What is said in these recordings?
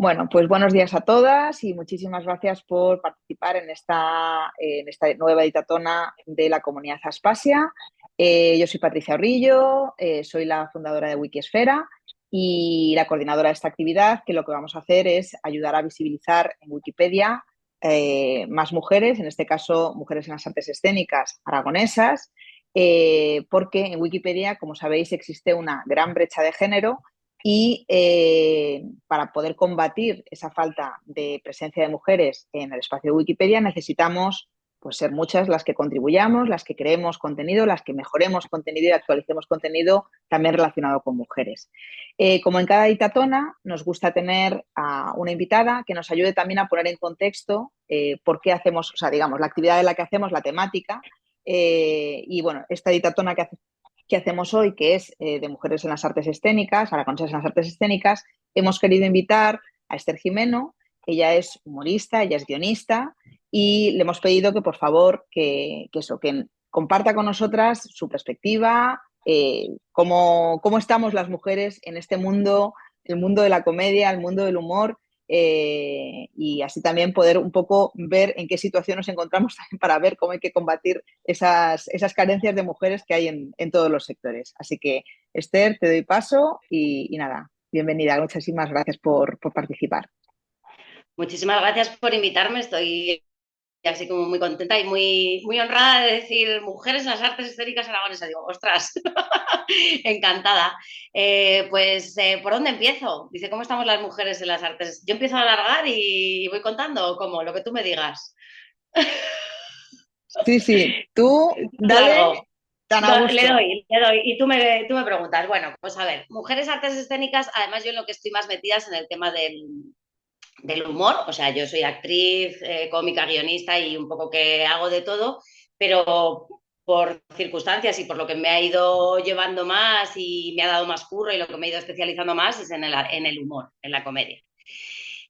Bueno, pues buenos días a todas y muchísimas gracias por participar en esta nueva editatona de la comunidad Aspasia. Yo soy Patricia Orrillo, soy la fundadora de Wikisfera y la coordinadora de esta actividad, que lo que vamos a hacer es ayudar a visibilizar en Wikipedia más mujeres, en este caso mujeres en las artes escénicas aragonesas, porque en Wikipedia, como sabéis, existe una gran brecha de género y para poder combatir esa falta de presencia de mujeres en el espacio de Wikipedia necesitamos pues, ser muchas las que contribuyamos, las que creemos contenido, las que mejoremos contenido y actualicemos contenido también relacionado con mujeres. Como en cada editatona, nos gusta tener a una invitada que nos ayude también a poner en contexto por qué hacemos, o sea, digamos, la actividad de la que hacemos, la temática. Y bueno, esta editatona que hacemos hoy, que es de mujeres en las artes escénicas, aragonesas en las artes escénicas, hemos querido invitar a Esther Jimeno. Ella es humorista, ella es guionista y le hemos pedido que por favor que comparta con nosotras su perspectiva, cómo estamos las mujeres en este mundo, el mundo de la comedia, el mundo del humor, y así también poder un poco ver en qué situación nos encontramos para ver cómo hay que combatir esas carencias de mujeres que hay en todos los sectores. Así que, Esther, te doy paso y nada, bienvenida. Muchísimas gracias por participar. Muchísimas gracias por invitarme. Estoy así como muy contenta y muy honrada de decir mujeres en las artes escénicas aragonesas. Digo, ostras, encantada. ¿Por dónde empiezo? Dice, ¿cómo estamos las mujeres en las artes? Yo empiezo a alargar y voy contando, como lo que tú me digas. Sí, sí, tú dale Largo. tan a Le gusto. doy, le doy. Y tú me preguntas, bueno, pues a ver, mujeres artes escénicas, además yo en lo que estoy más metida es en el tema del humor, o sea, yo soy actriz, cómica, guionista y un poco que hago de todo, pero por circunstancias y por lo que me ha ido llevando más y me ha dado más curro y lo que me he ido especializando más es en el humor, en la comedia.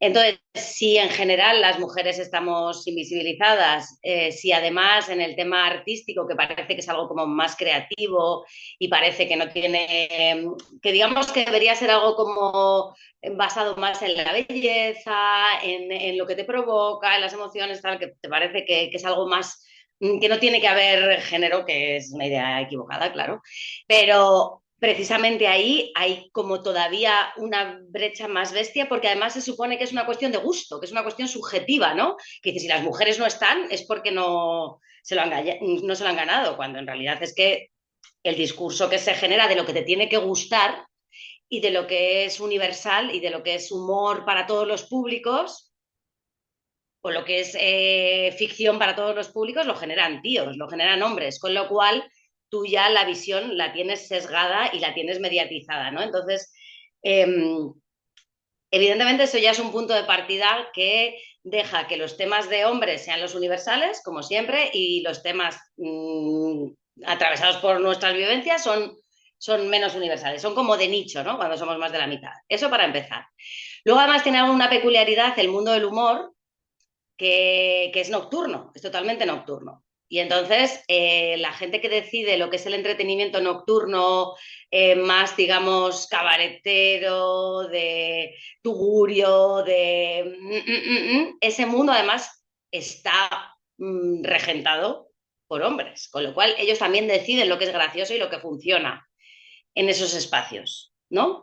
Entonces, si en general las mujeres estamos invisibilizadas, si además en el tema artístico, que parece que es algo como más creativo y parece que no tiene, que digamos que debería ser algo como basado más en la belleza, en lo que te provoca, en las emociones, tal, que te parece que es algo más que no tiene que haber género, que es una idea equivocada, claro, pero precisamente ahí hay como todavía una brecha más bestia, porque además se supone que es una cuestión de gusto, que es una cuestión subjetiva, ¿no? Que dice, si las mujeres no están es porque no se lo han ganado, cuando en realidad es que el discurso que se genera de lo que te tiene que gustar y de lo que es universal y de lo que es humor para todos los públicos, o lo que es ficción para todos los públicos, lo generan tíos, lo generan hombres, con lo cual tú ya la visión la tienes sesgada y la tienes mediatizada, ¿no? Entonces, eh, evidentemente eso ya es un punto de partida que deja que los temas de hombres sean los universales, como siempre, y los temas atravesados por nuestras vivencias son menos universales, son como de nicho, ¿no? Cuando somos más de la mitad. Eso para empezar. Luego además tiene una peculiaridad el mundo del humor, que es nocturno, es totalmente nocturno. Y entonces la gente que decide lo que es el entretenimiento nocturno, más, digamos, cabaretero, de tugurio, ese mundo además está regentado por hombres, con lo cual ellos también deciden lo que es gracioso y lo que funciona en esos espacios, ¿no?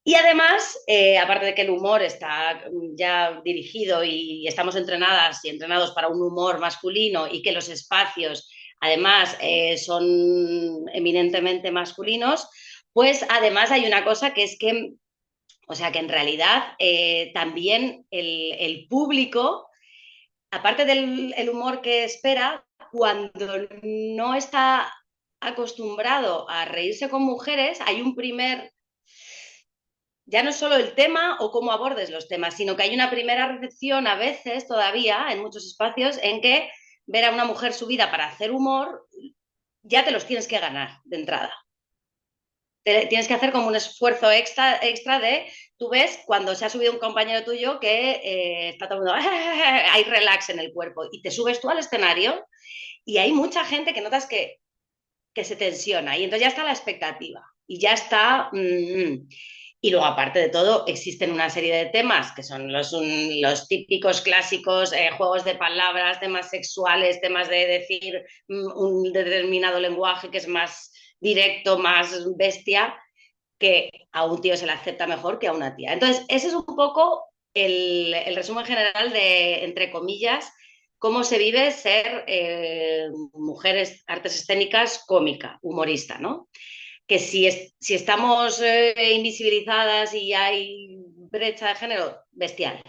Y además, aparte de que el humor está ya dirigido y estamos entrenadas y entrenados para un humor masculino y que los espacios además son eminentemente masculinos, pues además hay una cosa que es que, o sea, que en realidad también el público, aparte del el humor que espera, cuando no está acostumbrado a reírse con mujeres, hay un primer, ya no es solo el tema o cómo abordes los temas, sino que hay una primera recepción a veces todavía en muchos espacios en que ver a una mujer subida para hacer humor ya te los tienes que ganar de entrada. Tienes que hacer como un esfuerzo extra de, tú ves cuando se ha subido un compañero tuyo que está todo el mundo, hay relax en el cuerpo y te subes tú al escenario y hay mucha gente que notas que se tensiona y entonces ya está la expectativa y ya está. Y luego, aparte de todo, existen una serie de temas que son los típicos clásicos, juegos de palabras, temas sexuales, temas de decir un determinado lenguaje que es más directo, más bestia, que a un tío se le acepta mejor que a una tía. Entonces, ese es un poco el resumen general de, entre comillas, cómo se vive ser mujeres artes escénicas cómica, humorista, ¿no? Que si estamos invisibilizadas y hay brecha de género, bestial.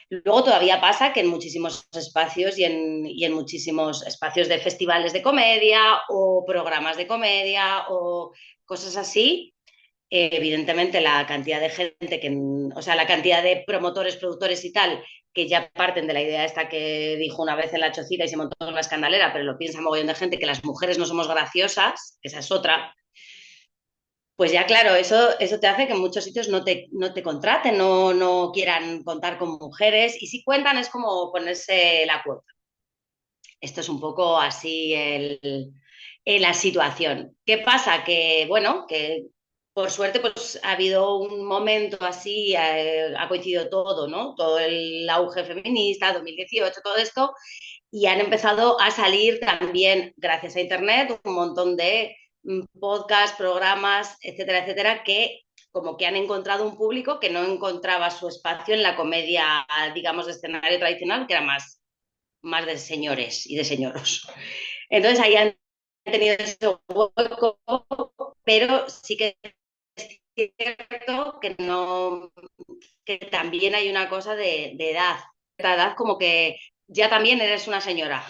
Luego todavía pasa que en muchísimos espacios y en muchísimos espacios de festivales de comedia o programas de comedia o cosas así, evidentemente la cantidad de gente que, o sea, la cantidad de promotores, productores y tal, que ya parten de la idea esta que dijo una vez en la Chocita y se montó una escandalera, pero lo piensa mogollón de gente, que las mujeres no somos graciosas, que esa es otra, pues ya claro, eso te hace que en muchos sitios no te contraten, no quieran contar con mujeres y si cuentan es como ponerse la cuota. Esto es un poco así la situación. ¿Qué pasa? Que, bueno, que por suerte pues ha habido un momento así, ha coincidido todo, ¿no? Todo el auge feminista, 2018, todo esto, y han empezado a salir también, gracias a Internet, un montón de podcasts, programas, etcétera, etcétera, que como que han encontrado un público que no encontraba su espacio en la comedia, digamos, de escenario tradicional, que era más de señores y de señoros. Entonces ahí han tenido ese hueco, pero sí que es cierto que no, que también hay una cosa de edad, como que ya también eres una señora.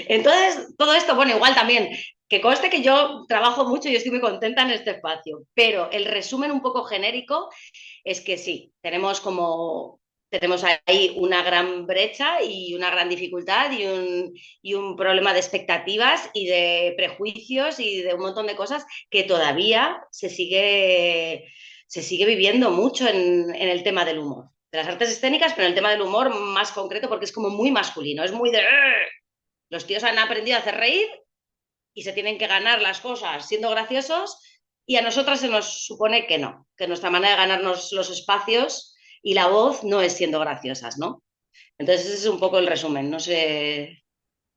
Entonces, todo esto, bueno, igual también, que conste que yo trabajo mucho y estoy muy contenta en este espacio, pero el resumen un poco genérico es que sí, tenemos ahí una gran brecha y una gran dificultad y un problema de expectativas y de prejuicios y de un montón de cosas que todavía se sigue viviendo mucho en el tema del humor. De las artes escénicas, pero en el tema del humor más concreto porque es como muy masculino, es muy de... Los tíos han aprendido a hacer reír y se tienen que ganar las cosas siendo graciosos y a nosotras se nos supone que no, que nuestra manera de ganarnos los espacios y la voz no es siendo graciosas, ¿no? Entonces ese es un poco el resumen, no sé.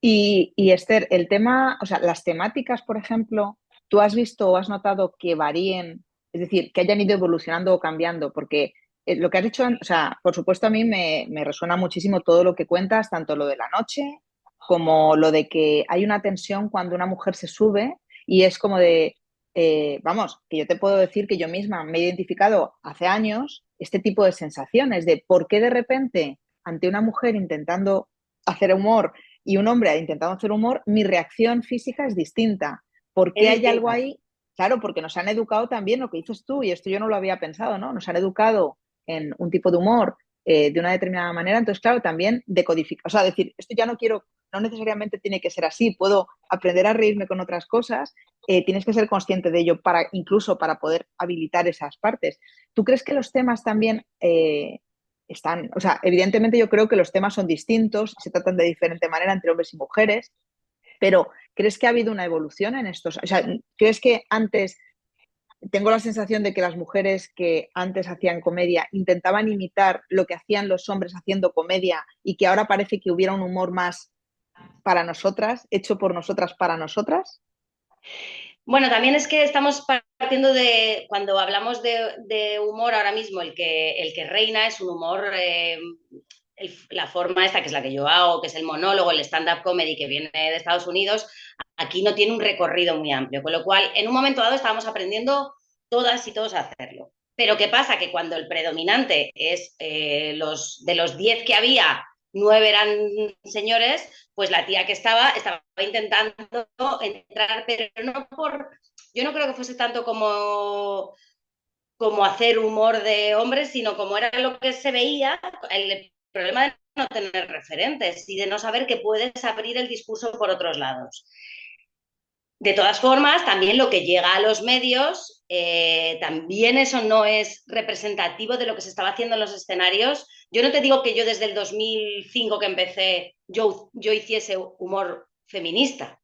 Y Esther, el tema, o sea, las temáticas, por ejemplo, ¿tú has visto o has notado que varíen, es decir, que hayan ido evolucionando o cambiando? Porque lo que has dicho, o sea, por supuesto a mí me resuena muchísimo todo lo que cuentas, tanto lo de la noche como lo de que hay una tensión cuando una mujer se sube y es como de, vamos, que yo te puedo decir que yo misma me he identificado hace años este tipo de sensaciones de por qué de repente ante una mujer intentando hacer humor y un hombre ha intentado hacer humor, mi reacción física es distinta. ¿Por Es qué hay algo distinta. ahí? Claro, porque nos han educado también lo que dices tú, y esto yo no lo había pensado, ¿no? Nos han educado en un tipo de humor de una determinada manera, entonces, claro, también decodificar, o sea, decir, esto ya no quiero, no necesariamente tiene que ser así, puedo aprender a reírme con otras cosas, tienes que ser consciente de ello para incluso para poder habilitar esas partes. ¿Tú crees que los temas también están, o sea, evidentemente yo creo que los temas son distintos, se tratan de diferente manera entre hombres y mujeres, pero ¿crees que ha habido una evolución en estos? O sea, ¿crees que antes, tengo la sensación de que las mujeres que antes hacían comedia intentaban imitar lo que hacían los hombres haciendo comedia y que ahora parece que hubiera un humor más para nosotras, hecho por nosotras para nosotras? Bueno, también es que estamos partiendo de, cuando hablamos de humor ahora mismo, el que reina es un humor, la forma esta que es la que yo hago, que es el monólogo, el stand-up comedy que viene de Estados Unidos, aquí no tiene un recorrido muy amplio, con lo cual en un momento dado estábamos aprendiendo todas y todos a hacerlo. Pero ¿qué pasa? Que cuando el predominante es de los 10 que había, 9 eran señores, pues la tía que estaba intentando entrar, pero no por, yo no creo que fuese tanto como hacer humor de hombres, sino como era lo que se veía, el problema de no tener referentes y de no saber que puedes abrir el discurso por otros lados. De todas formas, también lo que llega a los medios, también eso no es representativo de lo que se estaba haciendo en los escenarios. Yo no te digo que yo desde el 2005 que empecé, yo hiciese humor feminista,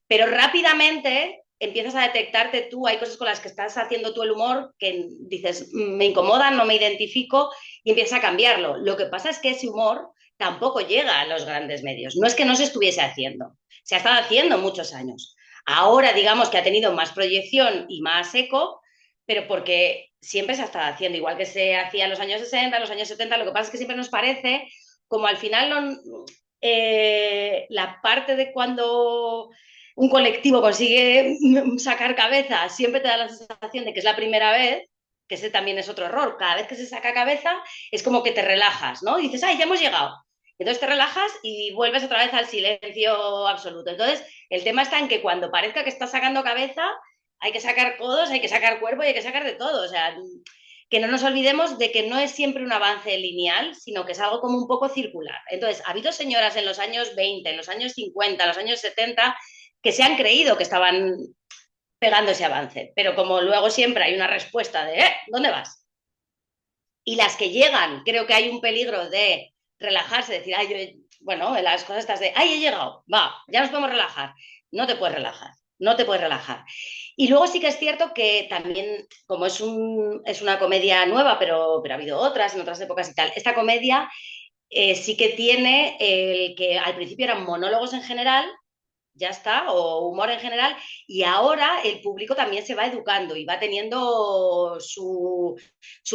pero rápidamente empiezas a detectarte tú, hay cosas con las que estás haciendo tú el humor que dices, me incomodan, no me identifico y empiezas a cambiarlo. Lo que pasa es que ese humor tampoco llega a los grandes medios. No es que no se estuviese haciendo, se ha estado haciendo muchos años. Ahora digamos que ha tenido más proyección y más eco, pero porque siempre se ha estado haciendo, igual que se hacía en los años 60, en los años 70, lo que pasa es que siempre nos parece como al final la parte de cuando un colectivo consigue sacar cabeza, siempre te da la sensación de que es la primera vez, que ese también es otro error. Cada vez que se saca cabeza es como que te relajas, ¿no? Y dices, ¡ay, ya hemos llegado! Entonces te relajas y vuelves otra vez al silencio absoluto. Entonces, el tema está en que cuando parezca que estás sacando cabeza, hay que sacar codos, hay que sacar cuerpo y hay que sacar de todo. O sea, que no nos olvidemos de que no es siempre un avance lineal, sino que es algo como un poco circular. Entonces, ha habido señoras en los años 20, en los años 50, en los años 70, que se han creído que estaban pegando ese avance, pero como luego siempre hay una respuesta de ¿dónde vas? Y las que llegan, creo que hay un peligro de relajarse, decir, ay, yo, bueno, las cosas estas de, ay, he llegado, va, ya nos podemos relajar. No te puedes relajar, no te puedes relajar. Y luego sí que es cierto que también, como es una comedia nueva, pero ha habido otras en otras épocas y tal, esta comedia sí que tiene el que al principio eran monólogos en general, ya está, o humor en general, y ahora el público también se va educando y va teniendo su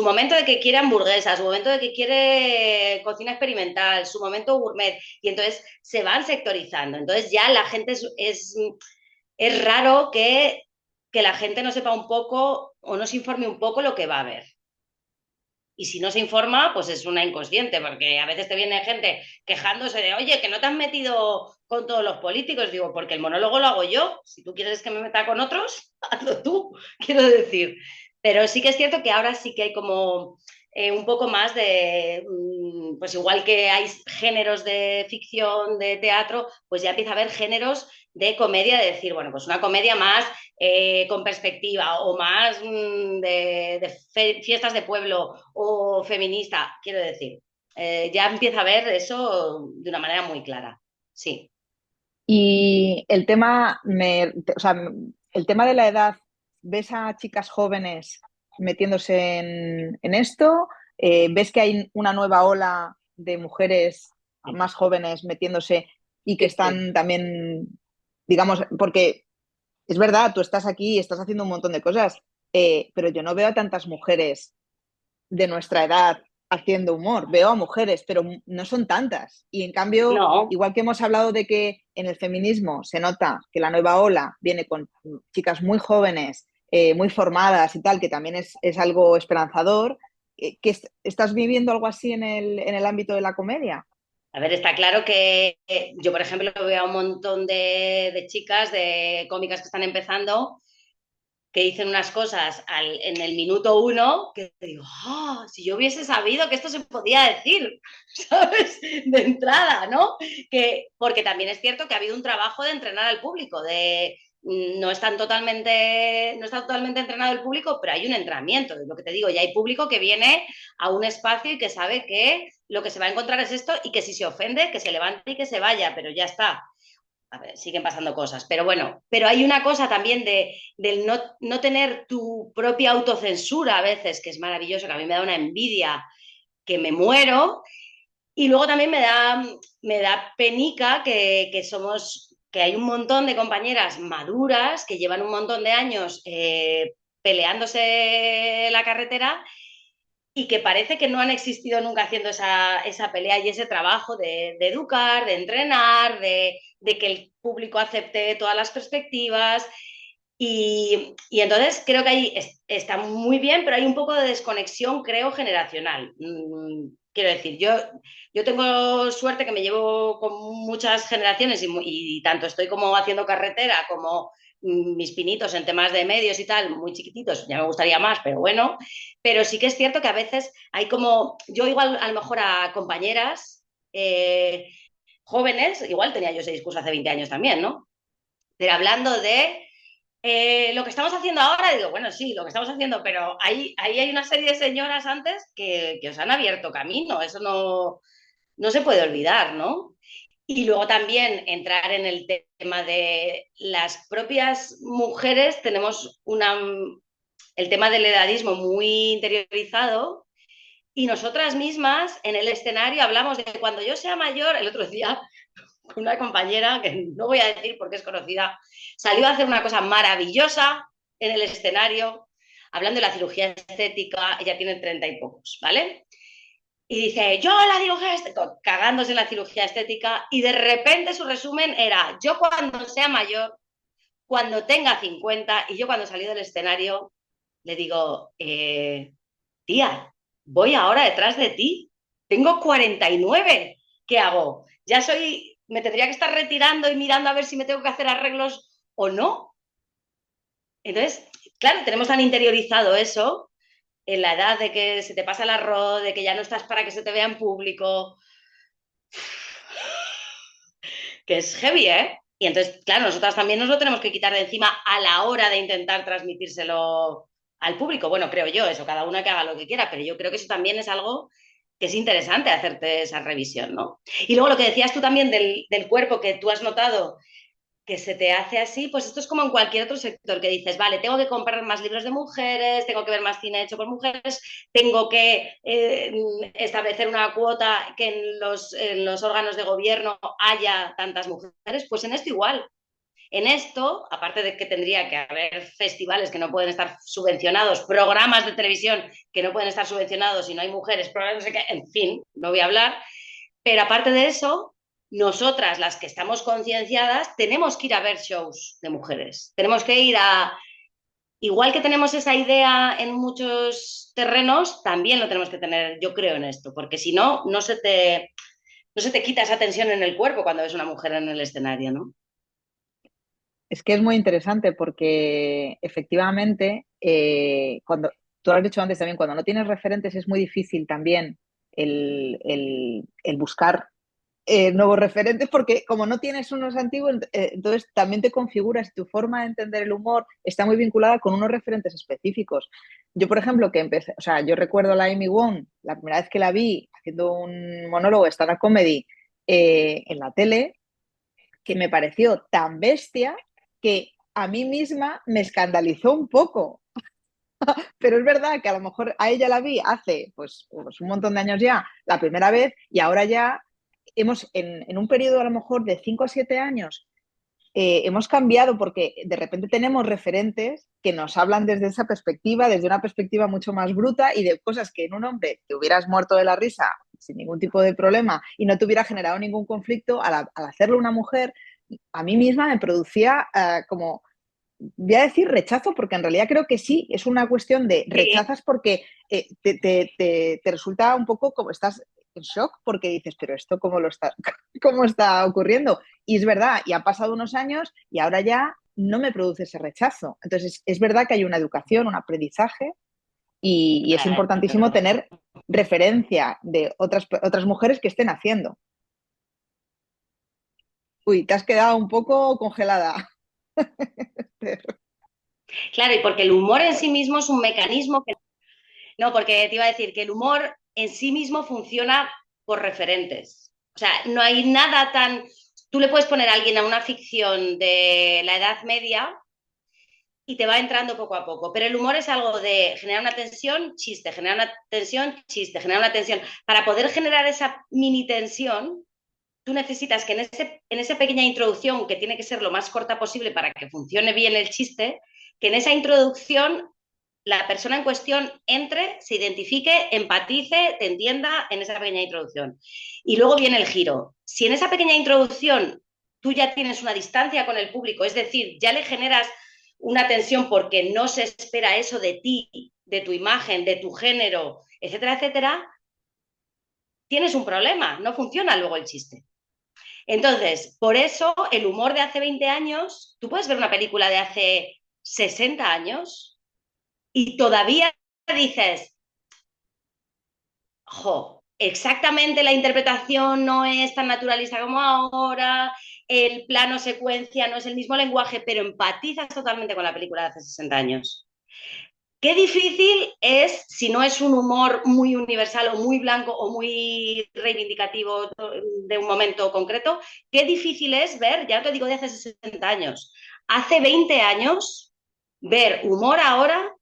momento de que quiere hamburguesas, su momento de que quiere cocina experimental, su momento gourmet, y entonces se van sectorizando. Entonces ya la gente es raro que la gente no sepa un poco o no se informe un poco lo que va a ver. Y si no se informa, pues es una inconsciente, porque a veces te viene gente quejándose de, oye, que no te has metido con todos los políticos. Digo, porque el monólogo lo hago yo. Si tú quieres que me meta con otros, hazlo tú, quiero decir. Pero sí que es cierto que ahora sí que hay como un poco más de, pues igual que hay géneros de ficción, de teatro, pues ya empieza a haber géneros de comedia, de decir, bueno, pues una comedia más con perspectiva o más de fiestas de pueblo o feminista, quiero decir. Ya empieza a ver eso de una manera muy clara. Sí. Y el tema, o sea, el tema de la edad, ¿ves a chicas jóvenes metiéndose en esto? ¿Ves que hay una nueva ola de mujeres más jóvenes metiéndose y que Sí, sí. están también, digamos, porque es verdad, tú estás aquí y estás haciendo un montón de cosas, pero yo no veo a tantas mujeres de nuestra edad haciendo humor. Veo a mujeres, pero no son tantas. Y en cambio, No, igual que hemos hablado de que en el feminismo se nota que la nueva ola viene con chicas muy jóvenes, muy formadas y tal, que también es algo esperanzador, que ¿estás viviendo algo así en el ámbito de la comedia? a ver, está claro que yo, por ejemplo, veo a un montón de chicas, de cómicas que están empezando, que dicen unas cosas en el minuto uno que digo, oh, si yo hubiese sabido que esto se podía decir, ¿sabes? De entrada, ¿no? Porque también es cierto que ha habido un trabajo de entrenar al público, no está totalmente entrenado el público, pero hay un entrenamiento, es lo que te digo, ya hay público que viene a un espacio y que sabe que lo que se va a encontrar es esto y que si se ofende, que se levante y que se vaya, pero ya está. A ver, siguen pasando cosas, pero bueno, pero hay una cosa también del no tener tu propia autocensura a veces, que es maravilloso, que a mí me da una envidia que me muero, y luego también me da penica que hay un montón de compañeras maduras que llevan un montón de años peleándose la carretera y que parece que no han existido nunca haciendo esa pelea y ese trabajo de educar, de entrenar, de que el público acepte todas las perspectivas. Y entonces creo que ahí está muy bien, pero hay un poco de desconexión, creo, generacional. Quiero decir, yo tengo suerte que me llevo con muchas generaciones y tanto estoy como haciendo carretera como mis pinitos en temas de medios y tal, muy chiquititos, ya me gustaría más, pero bueno, pero sí que es cierto que a veces hay como, yo igual a lo mejor a compañeras jóvenes, igual tenía yo ese discurso hace 20 años también, ¿no? Pero hablando de lo que estamos haciendo ahora, digo, bueno, sí, lo que estamos haciendo, pero ahí hay una serie de señoras antes que os han abierto camino, eso no se puede olvidar, ¿no? Y luego también entrar en el tema de las propias mujeres, tenemos el tema del edadismo muy interiorizado y nosotras mismas en el escenario hablamos de cuando yo sea mayor. El otro día una compañera, que no voy a decir porque es conocida, salió a hacer una cosa maravillosa en el escenario, hablando de la cirugía estética. Ella tiene 30 y pocos, ¿vale? Y dice, yo la cirugía estética, cagándose en la cirugía estética, y de repente su resumen era, yo cuando sea mayor, cuando tenga 50, y yo cuando salí del escenario, le digo, tía, voy ahora detrás de ti, tengo 49, ¿qué hago? Ya me tendría que estar retirando y mirando a ver si me tengo que hacer arreglos o no. Entonces, claro, tenemos tan interiorizado eso en la edad de que se te pasa el arroz, de que ya no estás para que se te vea en público, que es heavy, ¿eh? Y entonces, claro, nosotras también nos lo tenemos que quitar de encima a la hora de intentar transmitírselo al público. Bueno, creo yo eso, cada una que haga lo que quiera, pero yo creo que eso también es algo que es interesante hacerte esa revisión, ¿no? Y luego lo que decías tú también del cuerpo que tú has notado que se te hace así, pues esto es como en cualquier otro sector que dices, vale, tengo que comprar más libros de mujeres, tengo que ver más cine hecho por mujeres, tengo que establecer una cuota que en los órganos de gobierno haya tantas mujeres, pues en esto igual. En esto, aparte de que tendría que haber festivales que no pueden estar subvencionados, programas de televisión que no pueden estar subvencionados si no hay mujeres, programas no sé qué, en fin, no voy a hablar, pero aparte de eso, nosotras, las que estamos concienciadas, tenemos que ir a ver shows de mujeres. Tenemos que ir a... Igual que tenemos esa idea en muchos terrenos, también lo tenemos que tener, yo creo, en esto, porque si no, no se te quita esa tensión en el cuerpo cuando ves una mujer en el escenario, ¿no? Es que es muy interesante porque efectivamente, cuando tú lo has dicho antes también, cuando no tienes referentes es muy difícil también el buscar nuevos referentes porque como no tienes unos antiguos, entonces también te configuras, tu forma de entender el humor está muy vinculada con unos referentes específicos. Yo, por ejemplo, que empecé, o sea, yo recuerdo a la Amy Wong, la primera vez que la vi haciendo un monólogo de stand-up comedy en la tele, que me pareció tan bestia que a mí misma me escandalizó un poco. Pero es verdad que a lo mejor a ella la vi hace pues un montón de años ya, la primera vez, y ahora ya en un periodo a lo mejor de 5 o 7 años, hemos cambiado porque de repente tenemos referentes que nos hablan desde esa perspectiva, desde una perspectiva mucho más bruta y de cosas que en un hombre te hubieras muerto de la risa sin ningún tipo de problema y no te hubiera generado ningún conflicto, al hacerlo una mujer, a mí misma me producía como, voy a decir rechazo, porque en realidad creo que sí, es una cuestión de Sí, rechazas porque te resulta un poco como estás en shock porque dices, pero esto cómo lo está, cómo está ocurriendo. Y es verdad, y han pasado unos años y ahora ya no me produce ese rechazo. Entonces, es verdad que hay una educación, un aprendizaje y es importantísimo claro. tener referencia de otras mujeres que estén haciendo. Uy, te has quedado un poco congelada. Claro, y porque el humor en sí mismo es un mecanismo que... No, porque te iba a decir que el humor en sí mismo funciona por referentes. O sea, no hay nada tan... Tú le puedes poner a alguien a una ficción de la Edad Media y te va entrando poco a poco. Pero el humor es algo de generar una tensión, chiste, generar una tensión, chiste, generar una tensión. Para poder generar esa mini tensión, tú necesitas que en esa pequeña introducción, que tiene que ser lo más corta posible para que funcione bien el chiste, que en esa introducción la persona en cuestión entre, se identifique, empatice, te entienda en esa pequeña introducción. Y luego viene el giro. Si en esa pequeña introducción tú ya tienes una distancia con el público, es decir, ya le generas una tensión porque no se espera eso de ti, de tu imagen, de tu género, etcétera, etcétera, tienes un problema, no funciona luego el chiste. Entonces, por eso el humor de hace 20 años, tú puedes ver una película de hace 60 años y todavía dices, jo, exactamente la interpretación no es tan naturalista como ahora, el plano secuencia no es el mismo lenguaje, pero empatizas totalmente con la película de hace 60 años. Qué difícil es, si no es un humor muy universal o muy blanco o muy reivindicativo de un momento concreto, qué difícil es ver, ya no te digo de hace 60 años, hace 20 años, ver humor ahora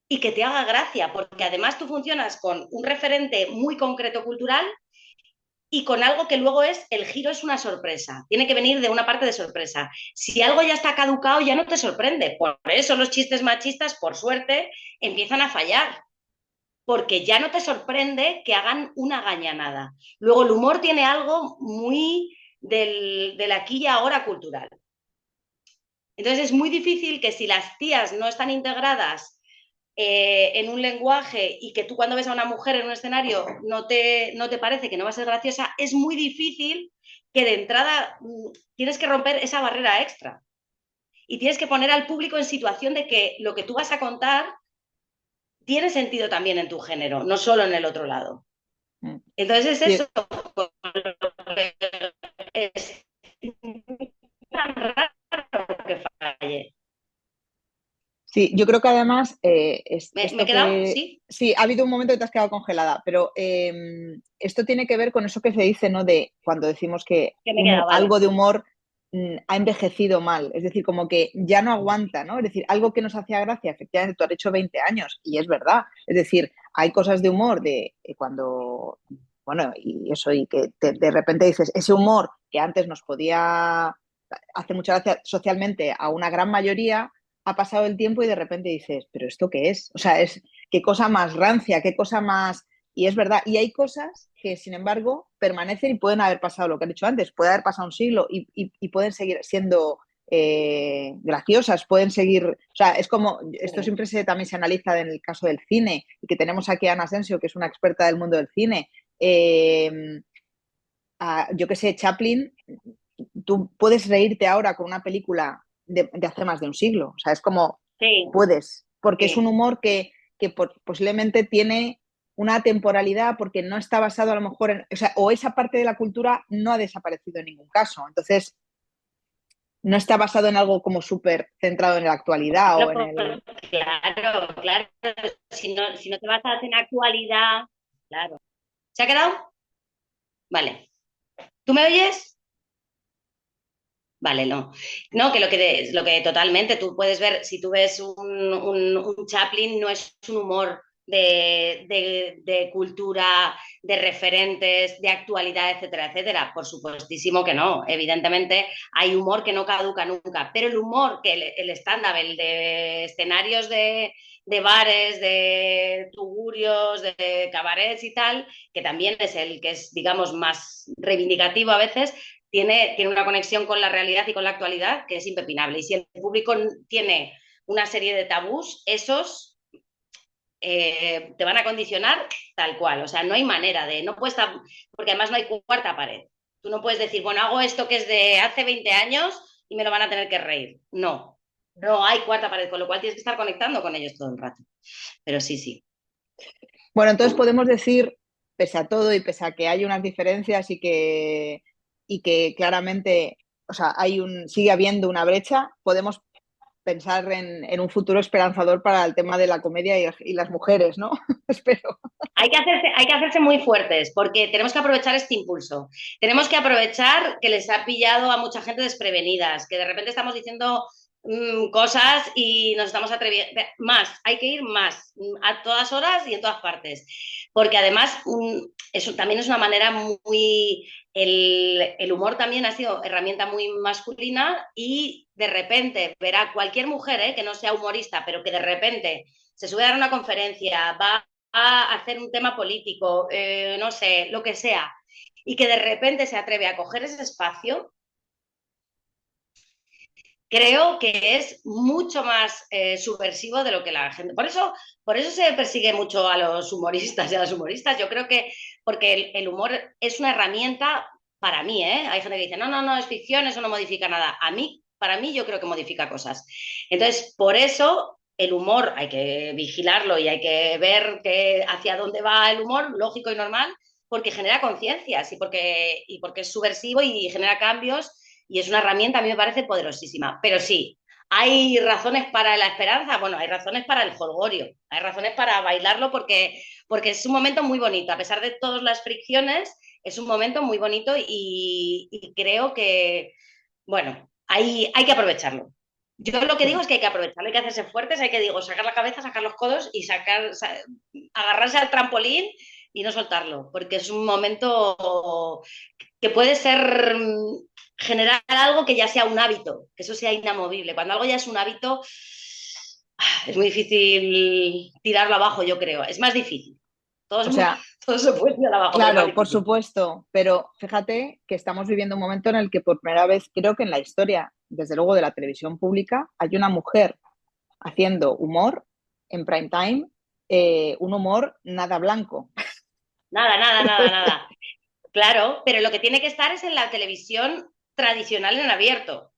y que te haga gracia, porque además tú funcionas con un referente muy concreto cultural y con algo que luego es, el giro es una sorpresa, tiene que venir de una parte de sorpresa. Si algo ya está caducado, ya no te sorprende. Por eso los chistes machistas, por suerte, empiezan a fallar, porque ya no te sorprende que hagan una gañanada. Luego el humor tiene algo muy del aquí y ahora cultural. Entonces es muy difícil que si las tías no están integradas en un lenguaje y que tú cuando ves a una mujer en un escenario no te parece que no va a ser graciosa, es muy difícil que de entrada tienes que romper esa barrera extra y tienes que poner al público en situación de que lo que tú vas a contar tiene sentido también en tu género, no solo en el otro lado. Mm. Entonces es Sí, eso, es tan raro que falle. sí, yo creo que además ¿Me he esto quedado? que... Sí, Sí, ha habido un momento que te has quedado congelada, pero esto tiene que ver con eso que se dice, ¿no? De cuando decimos que que me he quedado, vale. algo de humor ha envejecido mal, es decir, como que ya no aguanta, ¿no? Es decir, algo que nos hacía gracia, efectivamente, tú has hecho 20 años y es verdad, es decir, hay cosas de humor de cuando, bueno, y eso, y que de repente dices, ese humor que antes nos podía hacer mucha gracia socialmente a una gran mayoría, ha pasado el tiempo y de repente dices, ¿pero esto qué es? O sea, es qué cosa más rancia, qué cosa más... Y es verdad, y hay cosas que, sin embargo, permanecen y pueden haber pasado lo que he dicho antes, puede haber pasado un siglo y pueden seguir siendo graciosas, pueden seguir, o sea, es como, esto siempre también se analiza en el caso del cine, y que tenemos aquí a Ana Asensio, que es una experta del mundo del cine. Yo que sé, Chaplin, tú puedes reírte ahora con una película de hace más de un siglo, o sea, es como, Sí, puedes, porque es un sí. humor que posiblemente tiene una temporalidad porque no está basado a lo mejor en, o sea, o esa parte de la cultura no ha desaparecido en ningún caso. Entonces, no está basado en algo como súper centrado en la actualidad o en Claro, el... claro, claro. Si no te basas en actualidad, claro. ¿Se ha quedado? Vale. ¿Tú me oyes? Vale, no. No, que lo que totalmente tú puedes ver, si tú ves un Chaplin, no es un humor de cultura, de referentes, de actualidad, etcétera, etcétera. Por supuestísimo que no. Evidentemente hay humor que no caduca nunca, pero el humor que el estándar, el de escenarios de bares, de tugurios, de cabarets y tal, que también es el que es, digamos, más reivindicativo a veces, tiene una conexión con la realidad y con la actualidad que es impepinable. Y si el público tiene una serie de tabús, esos te van a condicionar tal cual. O sea, no hay manera de, no puedes estar, porque además no hay cuarta pared. Tú no puedes decir, bueno, hago esto que es de hace 20 años y me lo van a tener que reír. No, no hay cuarta pared, con lo cual tienes que estar conectando con ellos todo el rato. Pero sí, sí. Bueno, entonces podemos decir, pese a todo y pese a que hay unas diferencias y que claramente, o sea, sigue habiendo una brecha, podemos pensar en un futuro esperanzador para el tema de la comedia y las mujeres, ¿no? Espero. Hay que hacerse muy fuertes porque tenemos que aprovechar este impulso. Tenemos que aprovechar que les ha pillado a mucha gente desprevenidas, que de repente estamos diciendo cosas y nos estamos atreviendo. Más, hay que ir más, a todas horas y en todas partes. Porque además eso también es una manera muy... El humor también ha sido herramienta muy masculina y de repente verá cualquier mujer que no sea humorista, pero que de repente se sube a dar una conferencia, va a hacer un tema político, no sé, lo que sea, y que de repente se atreve a coger ese espacio, creo que es mucho más subversivo de lo que la gente. Por eso se persigue mucho a los humoristas y a las humoristas. Yo creo que porque el humor es una herramienta para mí, ¿eh? Hay gente que dice, no, no, no, es ficción, eso no modifica nada. Para mí, yo creo que modifica cosas. Entonces, por eso el humor hay que vigilarlo y hay que ver hacia dónde va el humor, lógico y normal, porque genera conciencias y porque es subversivo y genera cambios y es una herramienta, a mí me parece poderosísima. Pero sí, ¿Hay razones para la esperanza? Bueno, hay razones para el jolgorio, hay razones para bailarlo porque es un momento muy bonito, a pesar de todas las fricciones, es un momento muy bonito y creo que, bueno, hay que aprovecharlo. Yo lo que digo Sí. es que hay que aprovecharlo, hay que hacerse fuertes, hay que, digo, sacar la cabeza, sacar los codos y agarrarse al trampolín y no soltarlo, porque es un momento que puede ser generar algo que ya sea un hábito, que eso sea inamovible. Cuando algo ya es un hábito, es muy difícil tirarlo abajo, yo creo. Es más difícil. Todo, O sea, todo se puede tirar abajo, pero es más claro, por difícil. supuesto, pero fíjate que estamos viviendo un momento en el que por primera vez, creo que en la historia, desde luego de la televisión pública, hay una mujer haciendo humor en prime time, un humor nada blanco. Nada, nada, nada, nada. Claro, pero lo que tiene que estar es en la televisión tradicional en abierto,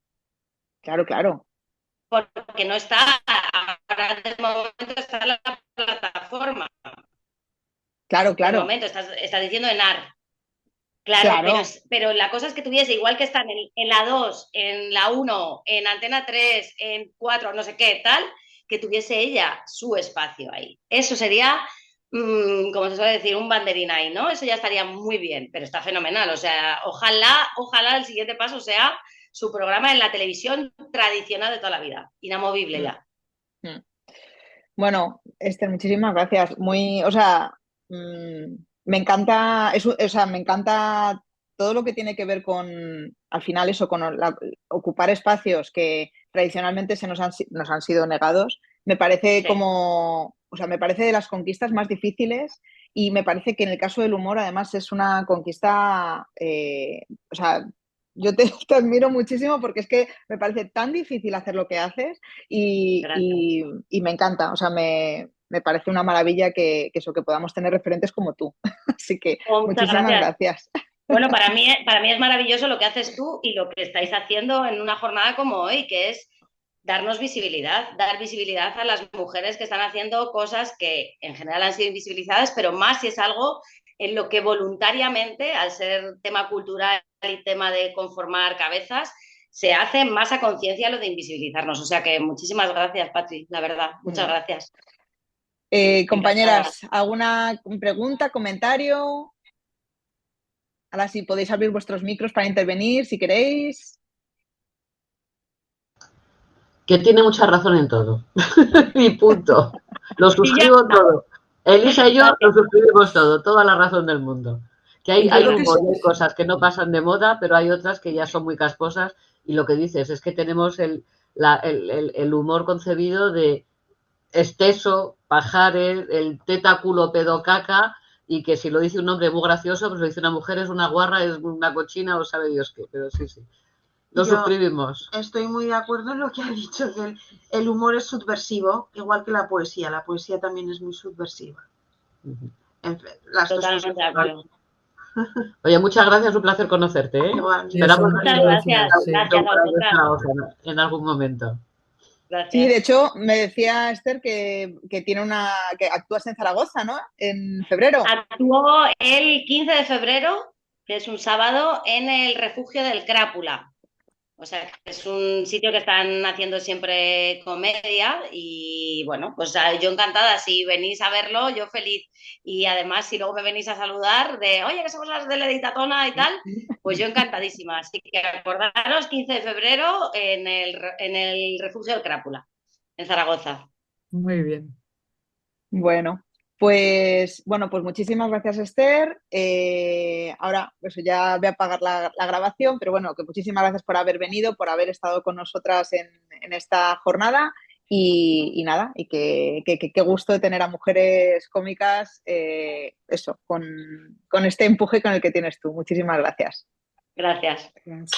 Claro, claro, porque no está, ahora de momento está en la plataforma, claro, de claro, momento, estás diciendo en AR. Claro, claro. pero la cosa es que tuviese, igual que están en la 2, en la uno, en Antena 3, en 4, no sé qué, tal, que tuviese ella su espacio ahí. Eso sería, como se suele decir, un banderín ahí, ¿no? Eso ya estaría muy bien, pero está fenomenal. O sea, ojalá el siguiente paso sea su programa en la televisión tradicional de toda la vida, inamovible Mm, ya. mm. Bueno, Esther, muchísimas gracias. Muy, o sea, me encanta, o sea, me encanta todo lo que tiene que ver con, al final eso, con ocupar espacios que tradicionalmente nos han sido negados. Me parece Sí, como, o sea, me parece de las conquistas más difíciles y me parece que en el caso del humor, además, es una conquista, o sea, yo te, te admiro muchísimo porque es que me parece tan difícil hacer lo que haces gracias. y me encanta, o sea, me parece una maravilla que eso, que podamos tener referentes como tú. Así que Oh, muchas muchísimas gracias. gracias. Bueno, para mí es maravilloso lo que haces tú y lo que estáis haciendo en una jornada como hoy, que es darnos visibilidad, dar visibilidad a las mujeres que están haciendo cosas que en general han sido invisibilizadas, pero más si es algo en lo que voluntariamente, al ser tema cultural y tema de conformar cabezas, se hace más a conciencia lo de invisibilizarnos. O sea que muchísimas gracias, Patri, la verdad, muchas Mm. gracias. Encantada. Compañeras, ¿alguna pregunta, comentario? Ahora sí podéis abrir vuestros micros para intervenir si queréis. Que tiene mucha razón en todo. Y punto. Lo Y ya suscribo está. todo. Elisa y yo lo Gracias. suscribimos todo, toda la razón del mundo. Que Y yo hay creo que humor es, y hay cosas que no pasan de moda, pero hay otras que ya son muy casposas. Y lo que dices es que tenemos el humor concebido de esteso, pajares, el teta, culo, pedo, caca, y que si lo dice un hombre muy gracioso, pues lo dice una mujer, es una guarra, es una cochina o sabe Dios qué. Pero sí, sí. Lo Yo suscribimos. estoy muy de acuerdo en lo que ha dicho, que el humor es subversivo, igual que la poesía. La poesía también es muy subversiva. Uh -huh. Las dos cosas. Totalmente de acuerdo. Oye, muchas gracias, un placer conocerte, ¿eh? Igual. Y eso, Esperamos muchas Muchas gracias. gracias, sí. Gracias a vosotras. en algún momento. sí, de Gracias. hecho, me decía Esther que tiene que actúas en Zaragoza, ¿no? En febrero. Actuó el 15 de febrero, que es un sábado, en el refugio del Crápula. O sea, que es un sitio que están haciendo siempre comedia y bueno, pues yo encantada, si venís a verlo, yo feliz. Y además, si luego me venís a saludar de, oye, que somos las de la Editatona y tal, pues yo encantadísima. Así que acordaros, 15 de febrero en el refugio del Crápula, en Zaragoza. Muy bien. Bueno, pues muchísimas gracias, Esther. Ahora, pues ya voy a apagar la grabación, pero bueno, que muchísimas gracias por haber venido, por haber estado con nosotras en esta jornada y nada, y qué gusto de tener a mujeres cómicas, eso, con este empuje con el que tienes tú. Muchísimas gracias. Gracias. Gracias.